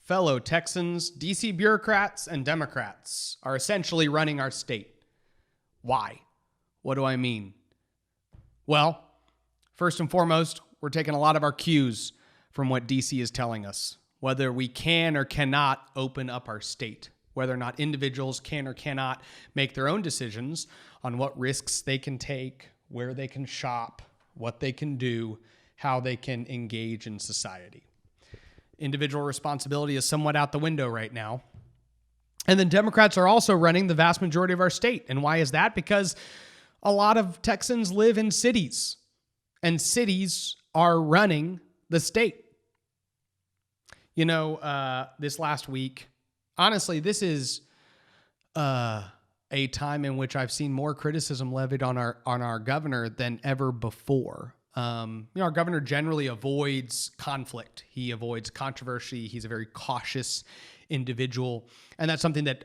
Fellow Texans, DC bureaucrats, and Democrats are essentially running our state. Why? What do I mean? Well, first and foremost, we're taking a lot of our cues from what DC is telling us, whether we can or cannot open up our state, whether or not individuals can or cannot make their own decisions on what risks they can take, where they can shop, what they can do, how they can engage in society. Individual responsibility is somewhat out the window right now. And then Democrats are also running the vast majority of our state. And why is that? Because a lot of Texans live in cities, and cities are running the state. You know, this last week, honestly, this is a time in which I've seen more criticism levied on our governor than ever before. Our governor generally avoids conflict. He avoids controversy. He's a very cautious individual. And that's something that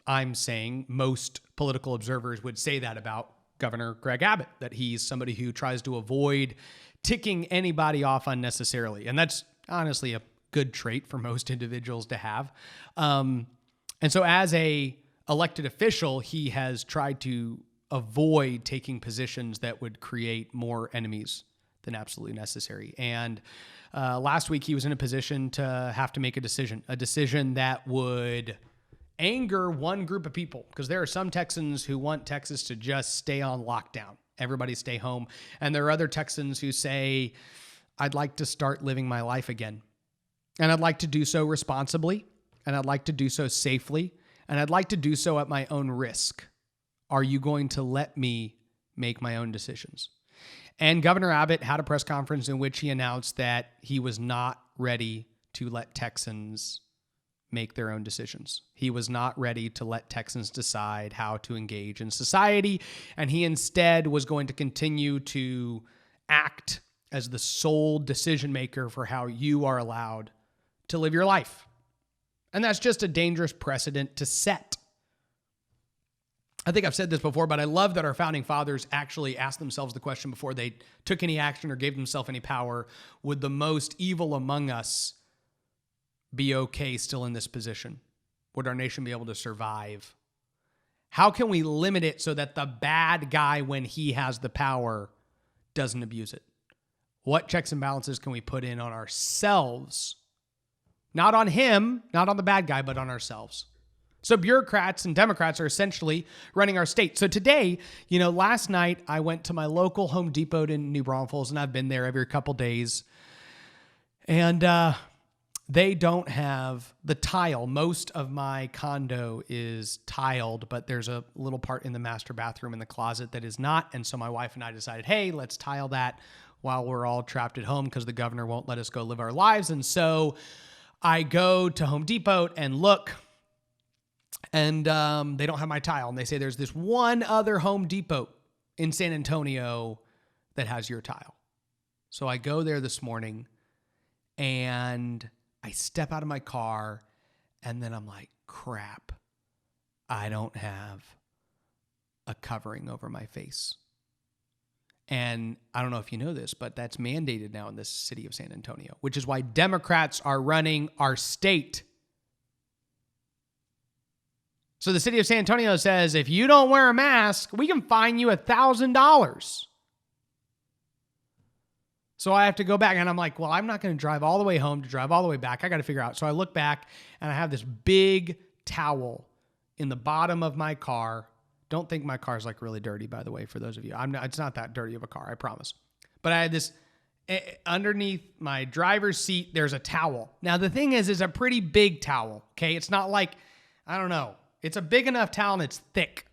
I'm saying most political observers would say that about Governor Greg Abbott, that he's somebody who tries to avoid ticking anybody off unnecessarily. And that's honestly a good trait for most individuals to have. And so as a elected official, he has tried to avoid taking positions that would create more enemies than absolutely necessary. And last week, he was in a position to have to make a decision that would anger one group of people, because there are some Texans who want Texas to just stay on lockdown. Everybody stay home. And there are other Texans who say, I'd like to start living my life again. And I'd like to do so responsibly. And I'd like to do so safely. And I'd like to do so at my own risk. Are you going to let me make my own decisions? And Governor Abbott had a press conference in which he announced that he was not ready to let Texans make their own decisions. He was not ready to let Texans decide how to engage in society. And he instead was going to continue to act as the sole decision maker for how you are allowed to live your life. And that's just a dangerous precedent to set. I think I've said this before, but I love that our founding fathers actually asked themselves the question before they took any action or gave themselves any power: would the most evil among us be okay still in this position? Would our nation be able to survive? How can we limit it so that the bad guy, when he has the power, doesn't abuse it? What checks and balances can we put in on ourselves? Not on him, not on the bad guy, but on ourselves. So bureaucrats and Democrats are essentially running our state. So today, last night I went to my local Home Depot in New Braunfels, and I've been there every couple days. And they don't have the tile. Most of my condo is tiled, but there's a little part in the master bathroom in the closet that is not. And so my wife and I decided, hey, let's tile that while we're all trapped at home because the governor won't let us go live our lives. And so I go to Home Depot and look, and they don't have my tile. And they say there's this one other Home Depot in San Antonio that has your tile. So I go there this morning, and I step out of my car, and then I'm like, crap, I don't have a covering over my face. And I don't know if you know this, but that's mandated now in this city of San Antonio, which is why Democrats are running our state. So the city of San Antonio says, if you don't wear a mask, we can fine you $1,000. So I have to go back, and I'm like, well, I'm not going to drive all the way home to drive all the way back. I got to figure out. So I look back, and I have this big towel in the bottom of my car. Don't think my car is like really dirty, by the way, for those of you. It's not that dirty of a car, I promise. But I had this underneath my driver's seat. There's a towel. Now the thing is, it's a pretty big towel. Okay, it's not like, I don't know. It's a big enough towel, and it's thick.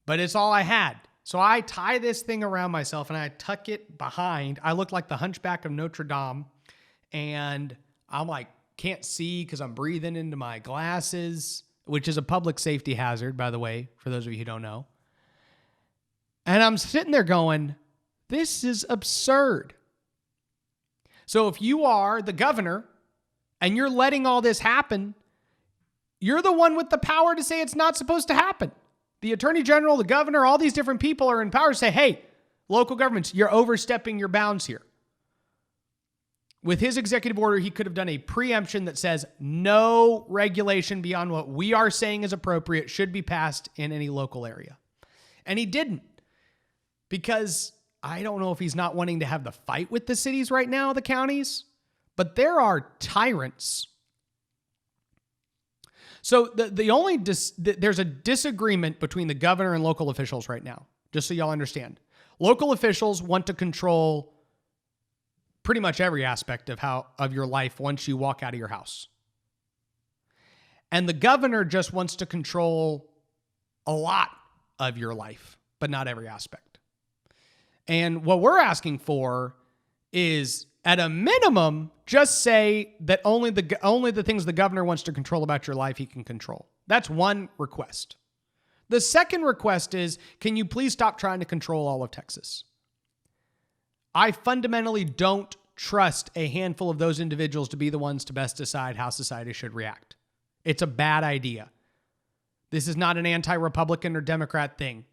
But it's all I had. So I tie this thing around myself, and I tuck it behind. I look like the Hunchback of Notre Dame, and I'm like, can't see because I'm breathing into my glasses, which is a public safety hazard, by the way, for those of you who don't know. And I'm sitting there going, this is absurd. So if you are the governor and you're letting all this happen, you're the one with the power to say it's not supposed to happen. The attorney general, the governor, all these different people are in power to say, hey, local governments, you're overstepping your bounds here. With his executive order, he could have done a preemption that says no regulation beyond what we are saying is appropriate should be passed in any local area. And he didn't, because I don't know if he's not wanting to have the fight with the cities right now, the counties, but there are tyrants. So there's a disagreement between the governor and local officials right now, just so y'all understand. Local officials want to control pretty much every aspect of your life once you walk out of your house. And the governor just wants to control a lot of your life, but not every aspect. And what we're asking for is, at a minimum, just say that only the things the governor wants to control about your life he can control. That's one request. The second request is, can you please stop trying to control all of Texas? I fundamentally don't trust a handful of those individuals to be the ones to best decide how society should react. It's a bad idea. This is not an anti-Republican or Democrat thing.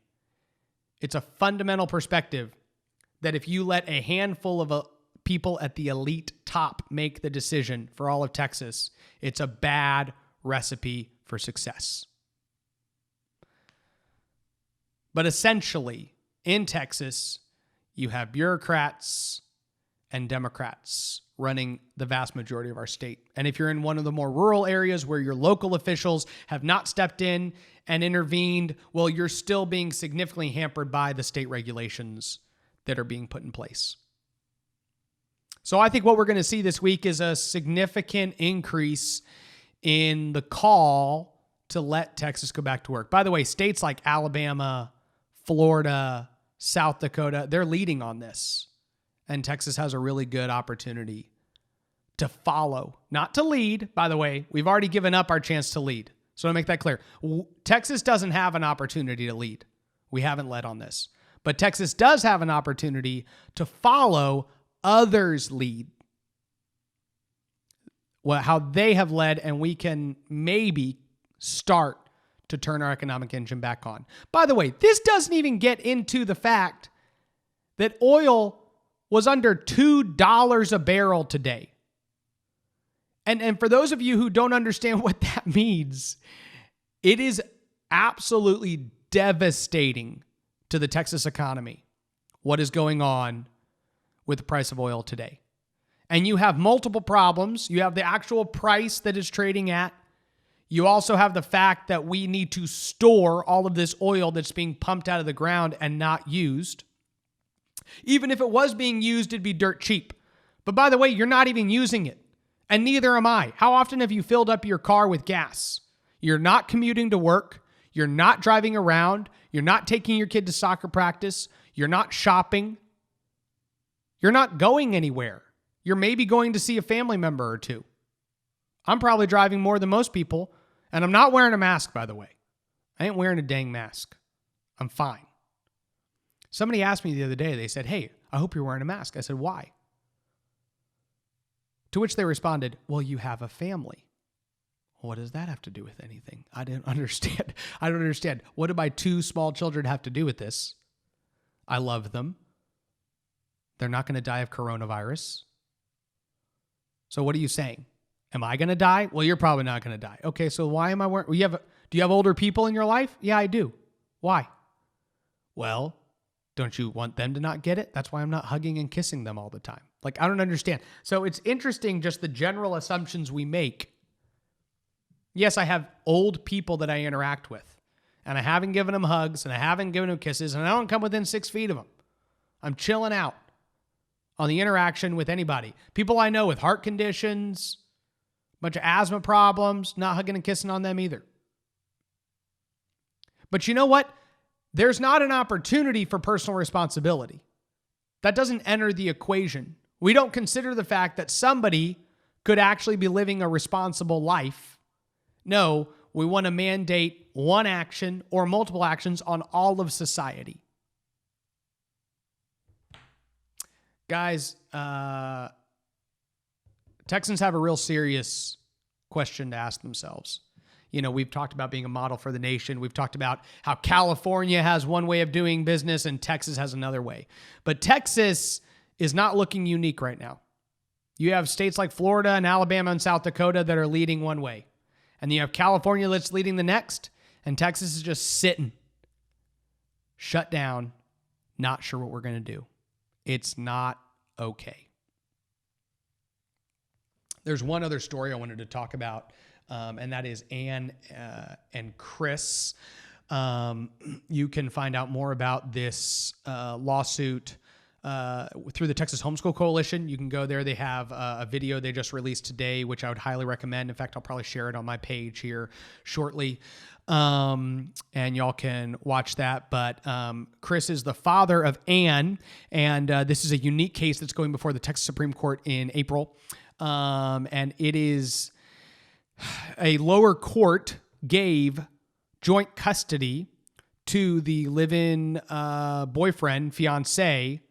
It's a fundamental perspective that if you let a handful of people at the elite top make the decision for all of Texas, it's a bad recipe for success. But essentially, in Texas, you have bureaucrats and Democrats running the vast majority of our state. And if you're in one of the more rural areas where your local officials have not stepped in and intervened, well, you're still being significantly hampered by the state regulations that are being put in place. So I think what we're going to see this week is a significant increase in the call to let Texas go back to work. By the way, states like Alabama, Florida, South Dakota, they're leading on this. And Texas has a really good opportunity to follow, not to lead. By the way, we've already given up our chance to lead. So to make that clear, Texas doesn't have an opportunity to lead. We haven't led on this. But Texas does have an opportunity to follow others lead. Well, how they have led, and we can maybe start to turn our economic engine back on. By the way, this doesn't even get into the fact that oil was under $2 a barrel today. And for those of you who don't understand what that means, it is absolutely devastating to the Texas economy what is going on with the price of oil today. And you have multiple problems. You have the actual price that is trading at. You also have the fact that we need to store all of this oil that's being pumped out of the ground and not used. Even if it was being used, it'd be dirt cheap. But by the way, you're not even using it. And neither am I. How often have you filled up your car with gas? You're not commuting to work. You're not driving around. You're not taking your kid to soccer practice. You're not shopping. You're not going anywhere. You're maybe going to see a family member or two. I'm probably driving more than most people, and I'm not wearing a mask, by the way. I ain't wearing a dang mask. I'm fine. Somebody asked me the other day, they said, "Hey, I hope you're wearing a mask." I said, "Why?" To which they responded, "Well, you have a family." What does that have to do with anything? I don't understand. I don't understand. What do my 2 small children have to do with this? I love them. They're not going to die of coronavirus. So what are you saying? Am I going to die? Well, you're probably not going to die. Okay, so why am I wearing... do you have older people in your life? Yeah, I do. Why? Well, don't you want them to not get it? That's why I'm not hugging and kissing them all the time. Like, I don't understand. So it's interesting just the general assumptions we make. Yes, I have old people that I interact with, and I haven't given them hugs, and I haven't given them kisses, and I don't come within 6 feet of them. I'm chilling out on the interaction with anybody. People I know with heart conditions, a bunch of asthma problems, not hugging and kissing on them either. But you know what? There's not an opportunity for personal responsibility. That doesn't enter the equation. We don't consider the fact that somebody could actually be living a responsible life. No, we want to mandate one action or multiple actions on all of society. Guys, Texans have a real serious question to ask themselves. You know, we've talked about being a model for the nation. We've talked about how California has one way of doing business and Texas has another way. But Texas is not looking unique right now. You have states like Florida and Alabama and South Dakota that are leading one way. And you have California that's leading the next. And Texas is just sitting, shut down, not sure what we're going to do. It's not okay. There's one other story I wanted to talk about, and that is Ann and Chris. You can find out more about this lawsuit through the Texas Homeschool Coalition. You can go there. They have a video they just released today, which I would highly recommend. In fact, I'll probably share it on my page here shortly. And y'all can watch that. But Chris is the father of Ann, and this is a unique case that's going before the Texas Supreme Court in April. And it is a lower court gave joint custody to the live-in boyfriend, fiance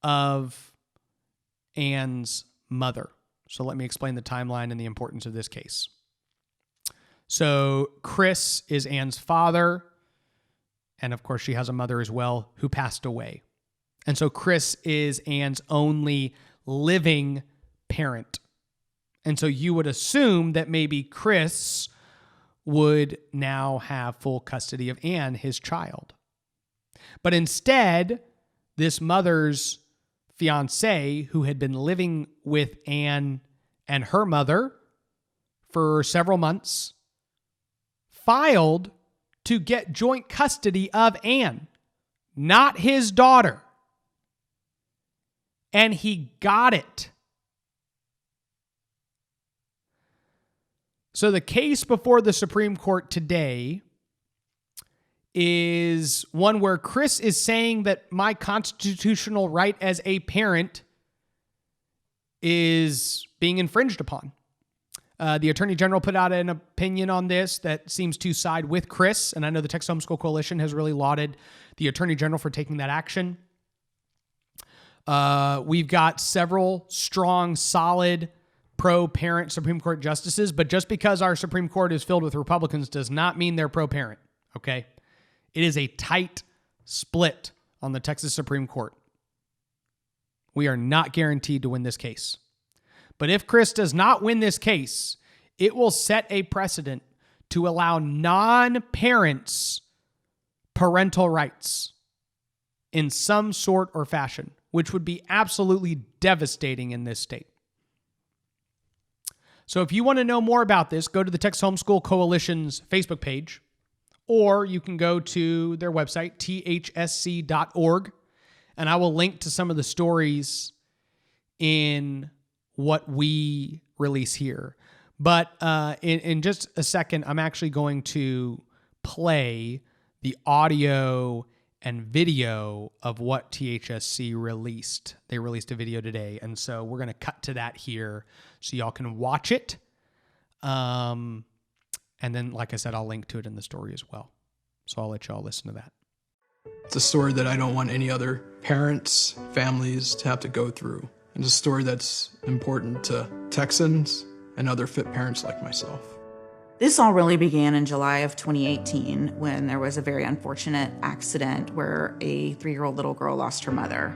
of Ann's mother. So let me explain the timeline and the importance of this case. So Chris is Ann's father, and of course she has a mother as well who passed away. And so Chris is Ann's only living parent. And so you would assume that maybe Chris would now have full custody of Ann, his child. But instead, this mother's fiance, who had been living with Ann and her mother for several months, filed to get joint custody of Ann, not his daughter. And he got it. So the case before the Supreme Court today is one where Chris is saying that my constitutional right as a parent is being infringed upon. The Attorney General put out an opinion on this that seems to side with Chris, and I know the Texas Homeschool Coalition has really lauded the Attorney General for taking that action. We've got several strong, solid, pro-parent Supreme Court justices, but just because our Supreme Court is filled with Republicans does not mean they're pro-parent, okay? It is a tight split on the Texas Supreme Court. We are not guaranteed to win this case. But if Chris does not win this case, it will set a precedent to allow non-parents parental rights in some sort or fashion, which would be absolutely devastating in this state. So if you want to know more about this, go to the Texas Homeschool Coalition's Facebook page, or you can go to their website, thsc.org, and I will link to some of the stories in what we release here. But in just a second, I'm actually going to play the audio and video of what THSC released. They released a video today, and so we're going to cut to that here so y'all can watch it. And then, like I said, I'll link to it in the story as well. So I'll let y'all listen to that. It's a story that I don't want any other parents, families to have to go through. It's a story that's important to Texans and other fit parents like myself. This all really began in July of 2018 when there was a very unfortunate accident where a 3-year-old little girl lost her mother.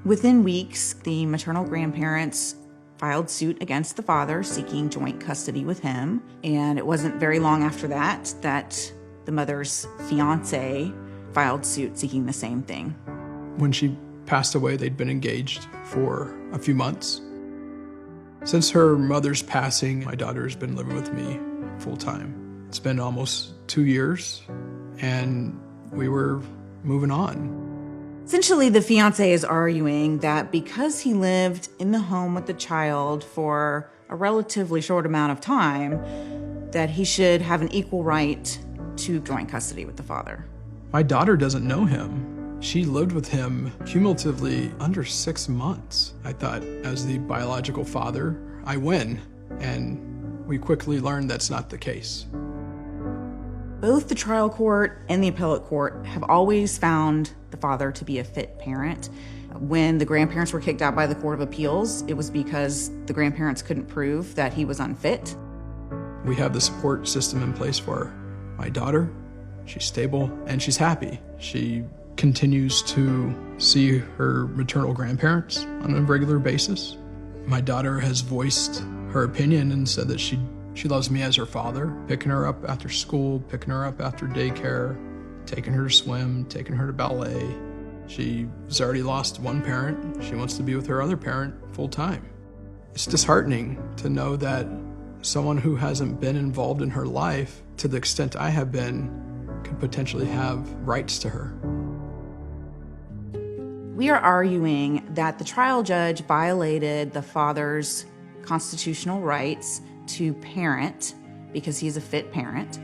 Within weeks, the maternal grandparents filed suit against the father seeking joint custody with him. And it wasn't very long after that the mother's fiance filed suit seeking the same thing. When she passed away, they'd been engaged for a few months. Since her mother's passing, my daughter has been living with me full time. It's been almost 2 years, and we were moving on. Essentially, the fiance is arguing that because he lived in the home with the child for a relatively short amount of time, that he should have an equal right to joint custody with the father. My daughter doesn't know him. She lived with him cumulatively under 6 months. I thought, as the biological father, I win, and we quickly learned that's not the case. Both the trial court and the appellate court have always found the father to be a fit parent. When the grandparents were kicked out by the Court of Appeals, it was because the grandparents couldn't prove that he was unfit. We have the support system in place for my daughter. She's stable and she's happy. She continues to see her maternal grandparents on a regular basis. My daughter has voiced her opinion and said that she loves me as her father, picking her up after school, picking her up after daycare, taking her to swim, taking her to ballet. She's already lost one parent. She wants to be with her other parent full time. It's disheartening to know that someone who hasn't been involved in her life to the extent I have been could potentially have rights to her. We are arguing that the trial judge violated the father's constitutional rights to parent, because he's a fit parent,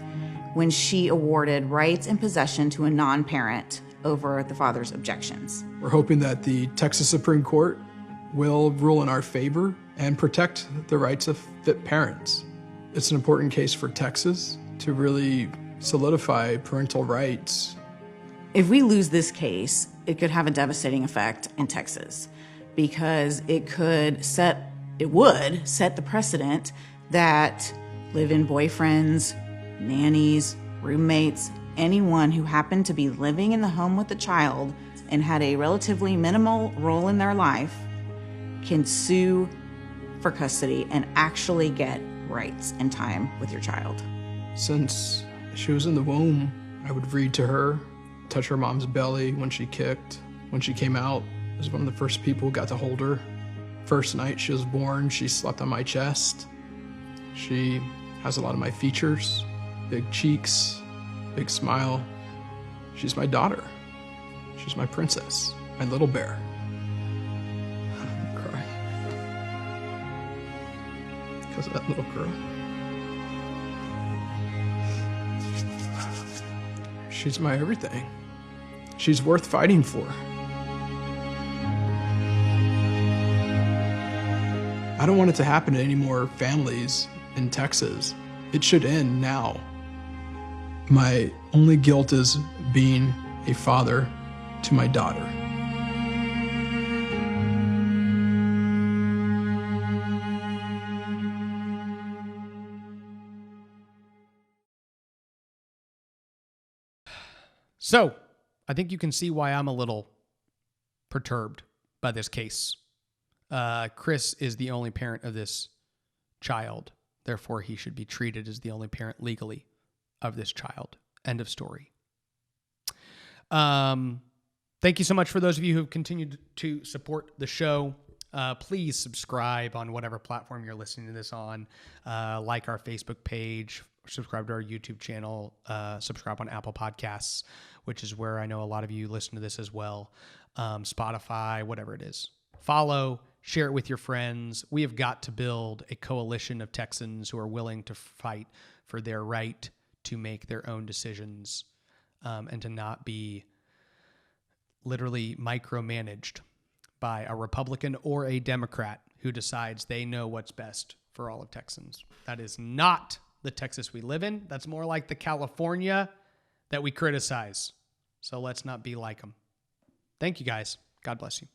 when she awarded rights and possession to a non-parent over the father's objections. We're hoping that the Texas Supreme Court will rule in our favor and protect the rights of fit parents. It's an important case for Texas to really solidify parental rights. If we lose this case, it could have a devastating effect in Texas, because it would set the precedent that live-in boyfriends, nannies, roommates, anyone who happened to be living in the home with the child and had a relatively minimal role in their life can sue for custody and actually get rights and time with your child. Since she was in the womb, I would read to her, touch her mom's belly when she kicked. When she came out, I was one of the first people who got to hold her. First night she was born, she slept on my chest. She has a lot of my features, big cheeks, big smile. She's my daughter. She's my princess, my little bear. I'm gonna cry because of that little girl. She's my everything. She's worth fighting for. I don't want it to happen to any more families in Texas. It should end now. My only guilt is being a father to my daughter. So, I think you can see why I'm a little perturbed by this case. Chris is the only parent of this child. Therefore, he should be treated as the only parent legally of this child. End of story. Thank you so much for those of you who have continued to support the show. Please subscribe on whatever platform you're listening to this on. Like our Facebook page, subscribe to our YouTube channel, subscribe on Apple Podcasts, which is where I know a lot of you listen to this as well. Spotify, whatever it is. Follow, share it with your friends. We have got to build a coalition of Texans who are willing to fight for their right to make their own decisions, and to not be literally micromanaged by a Republican or a Democrat who decides they know what's best for all of Texans. That is not the Texas we live in. That's more like the California that we criticize. So let's not be like them. Thank you, guys. God bless you.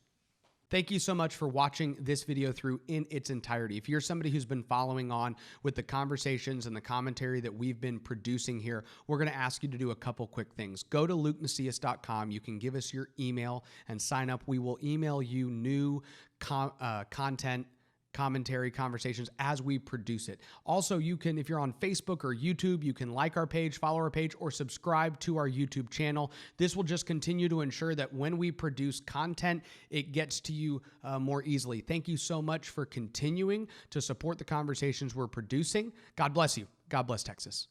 Thank you so much for watching this video through in its entirety. If you're somebody who's been following on with the conversations and the commentary that we've been producing here, we're going to ask you to do a couple quick things. Go to LukeMacias.com. You can give us your email and sign up. We will email you new content, commentary, conversations as we produce it. Also, you can, if you're on Facebook or YouTube, you can like our page, follow our page, or subscribe to our YouTube channel. This will just continue to ensure that when we produce content, it gets to you more easily. Thank you so much for continuing to support the conversations we're producing. God bless you. God bless Texas.